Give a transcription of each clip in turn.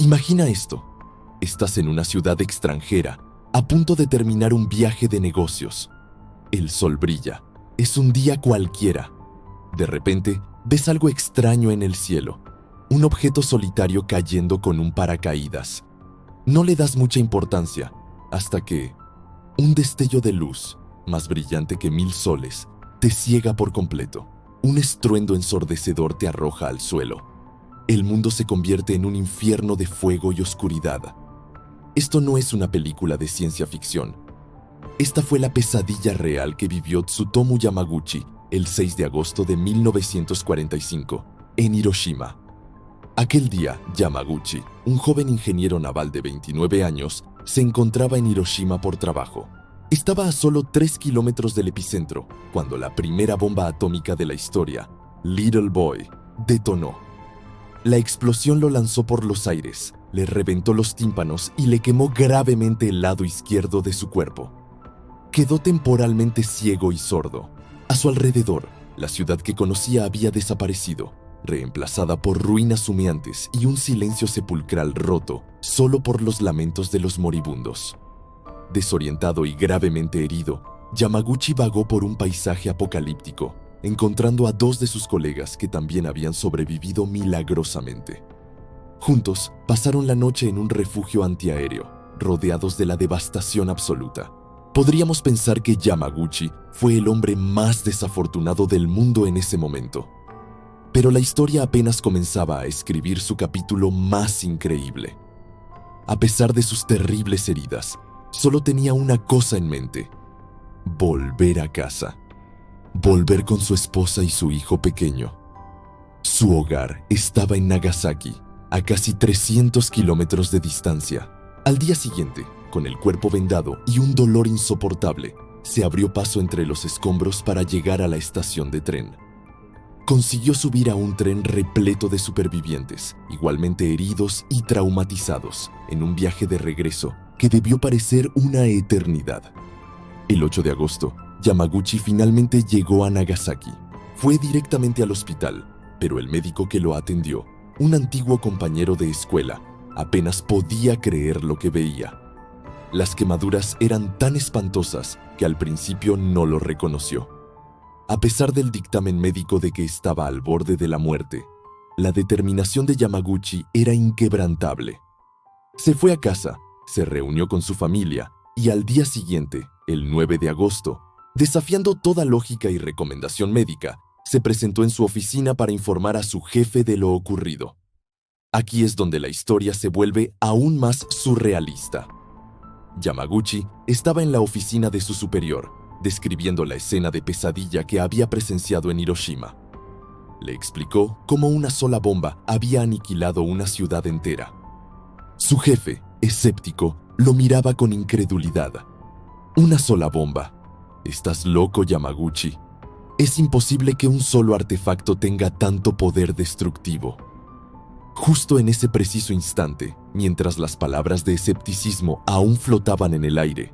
Imagina esto. Estás en una ciudad extranjera, a punto de terminar un viaje de negocios. El sol brilla. Es un día cualquiera. De repente, ves algo extraño en el cielo. Un objeto solitario cayendo con un paracaídas. No le das mucha importancia, hasta que un destello de luz, más brillante que 1000 soles, te ciega por completo. Un estruendo ensordecedor te arroja al suelo. El mundo se convierte en un infierno de fuego y oscuridad. Esto no es una película de ciencia ficción. Esta fue la pesadilla real que vivió Tsutomu Yamaguchi el 6 de agosto de 1945, en Hiroshima. Aquel día, Yamaguchi, un joven ingeniero naval de 29 años, se encontraba en Hiroshima por trabajo. Estaba a solo 3 kilómetros del epicentro, cuando la primera bomba atómica de la historia, Little Boy, detonó. La explosión lo lanzó por los aires, le reventó los tímpanos y le quemó gravemente el lado izquierdo de su cuerpo. Quedó temporalmente ciego y sordo. A su alrededor, la ciudad que conocía había desaparecido, reemplazada por ruinas humeantes y un silencio sepulcral roto solo por los lamentos de los moribundos. Desorientado y gravemente herido, Yamaguchi vagó por un paisaje apocalíptico, encontrando a 2 de sus colegas que también habían sobrevivido milagrosamente. Juntos, pasaron la noche en un refugio antiaéreo, rodeados de la devastación absoluta. Podríamos pensar que Yamaguchi fue el hombre más desafortunado del mundo en ese momento. Pero la historia apenas comenzaba a escribir su capítulo más increíble. A pesar de sus terribles heridas, solo tenía una cosa en mente: volver a casa. Volver con su esposa y su hijo pequeño. Su hogar estaba en Nagasaki, a casi 300 kilómetros de distancia. Al día siguiente, con el cuerpo vendado y un dolor insoportable, se abrió paso entre los escombros para llegar a la estación de tren. Consiguió subir a un tren repleto de supervivientes, igualmente heridos y traumatizados, en un viaje de regreso que debió parecer una eternidad. El 8 de agosto, Yamaguchi finalmente llegó a Nagasaki. Fue directamente al hospital, pero el médico que lo atendió, un antiguo compañero de escuela, apenas podía creer lo que veía. Las quemaduras eran tan espantosas que al principio no lo reconoció. A pesar del dictamen médico de que estaba al borde de la muerte, la determinación de Yamaguchi era inquebrantable. Se fue a casa, se reunió con su familia y al día siguiente, el 9 de agosto, desafiando toda lógica y recomendación médica, se presentó en su oficina para informar a su jefe de lo ocurrido. Aquí es donde la historia se vuelve aún más surrealista. Yamaguchi estaba en la oficina de su superior, describiendo la escena de pesadilla que había presenciado en Hiroshima. Le explicó cómo una sola bomba había aniquilado una ciudad entera. Su jefe, escéptico, lo miraba con incredulidad. «Una sola bomba. ¿Estás loco, Yamaguchi? Es imposible que un solo artefacto tenga tanto poder destructivo». Justo en ese preciso instante, mientras las palabras de escepticismo aún flotaban en el aire,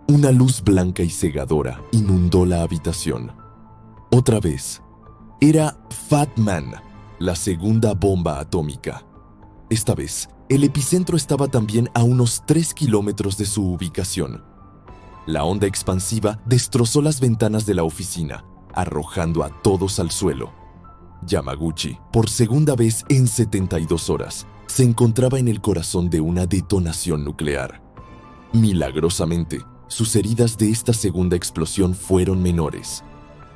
una luz blanca y cegadora inundó la habitación. Otra vez, era Fat Man, la segunda bomba atómica. Esta vez, el epicentro estaba también a unos 3 kilómetros de su ubicación. La onda expansiva destrozó las ventanas de la oficina, arrojando a todos al suelo. Yamaguchi, por segunda vez en 72 horas, se encontraba en el corazón de una detonación nuclear. Milagrosamente, sus heridas de esta segunda explosión fueron menores.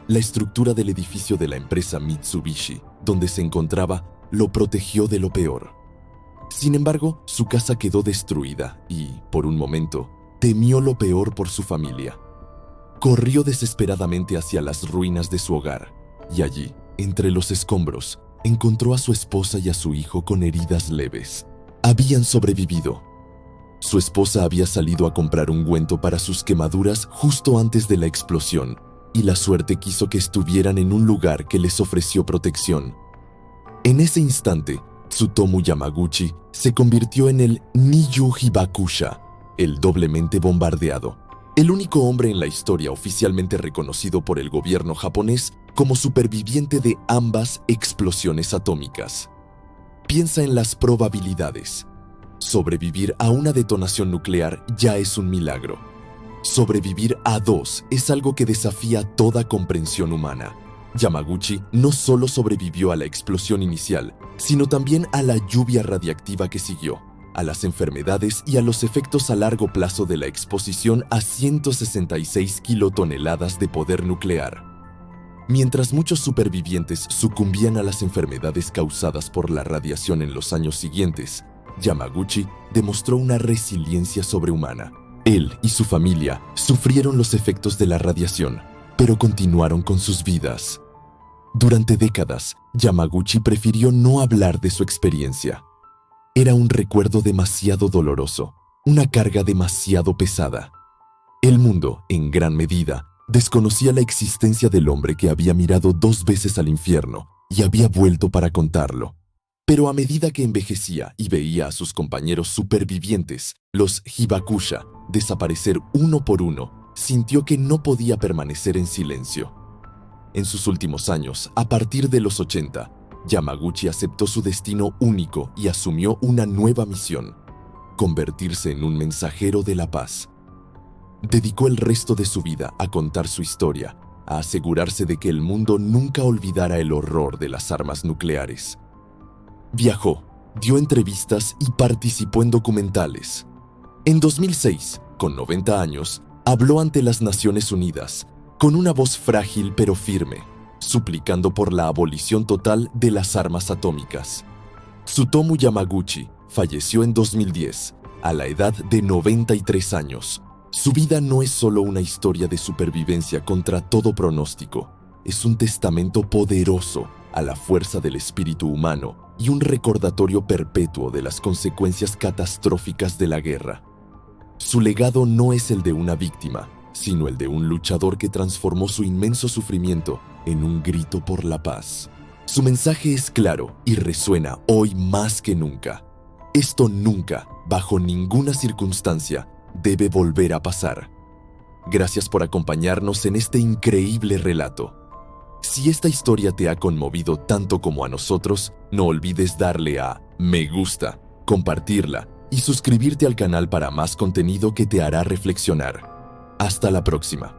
La estructura del edificio de la empresa Mitsubishi, donde se encontraba, lo protegió de lo peor. Sin embargo, su casa quedó destruida y, por un momento, temió lo peor por su familia. Corrió desesperadamente hacia las ruinas de su hogar y allí, entre los escombros, encontró a su esposa y a su hijo con heridas leves. Habían sobrevivido. Su esposa había salido a comprar ungüento para sus quemaduras justo antes de la explosión, y la suerte quiso que estuvieran en un lugar que les ofreció protección. En ese instante, Tsutomu Yamaguchi se convirtió en el Niyu Hibakusha, el doblemente bombardeado, el único hombre en la historia oficialmente reconocido por el gobierno japonés como superviviente de ambas explosiones atómicas. Piensa en las probabilidades. Sobrevivir a una detonación nuclear ya es un milagro. Sobrevivir a dos es algo que desafía toda comprensión humana. Yamaguchi no solo sobrevivió a la explosión inicial, sino también a la lluvia radiactiva que siguió, a las enfermedades y a los efectos a largo plazo de la exposición a 166 kilotoneladas de poder nuclear. Mientras muchos supervivientes sucumbían a las enfermedades causadas por la radiación en los años siguientes, Yamaguchi demostró una resiliencia sobrehumana. Él y su familia sufrieron los efectos de la radiación, pero continuaron con sus vidas. Durante décadas, Yamaguchi prefirió no hablar de su experiencia. Era un recuerdo demasiado doloroso, una carga demasiado pesada. El mundo, en gran medida, desconocía la existencia del hombre que había mirado 2 veces al infierno y había vuelto para contarlo. Pero a medida que envejecía y veía a sus compañeros supervivientes, los Hibakusha, desaparecer uno por uno, sintió que no podía permanecer en silencio. En sus últimos años, a partir de los 80, Yamaguchi aceptó su destino único y asumió una nueva misión: convertirse en un mensajero de la paz. Dedicó el resto de su vida a contar su historia, a asegurarse de que el mundo nunca olvidara el horror de las armas nucleares. Viajó, dio entrevistas y participó en documentales. En 2006, con 90 años, habló ante las Naciones Unidas, con una voz frágil pero firme, suplicando por la abolición total de las armas atómicas. Tsutomu Yamaguchi falleció en 2010, a la edad de 93 años. Su vida no es solo una historia de supervivencia contra todo pronóstico, es un testamento poderoso a la fuerza del espíritu humano y un recordatorio perpetuo de las consecuencias catastróficas de la guerra. Su legado no es el de una víctima, sino el de un luchador que transformó su inmenso sufrimiento en un grito por la paz. Su mensaje es claro y resuena hoy más que nunca. Esto nunca, bajo ninguna circunstancia, debe volver a pasar. Gracias por acompañarnos en este increíble relato. Si esta historia te ha conmovido tanto como a nosotros, no olvides darle a me gusta, compartirla y suscribirte al canal para más contenido que te hará reflexionar. Hasta la próxima.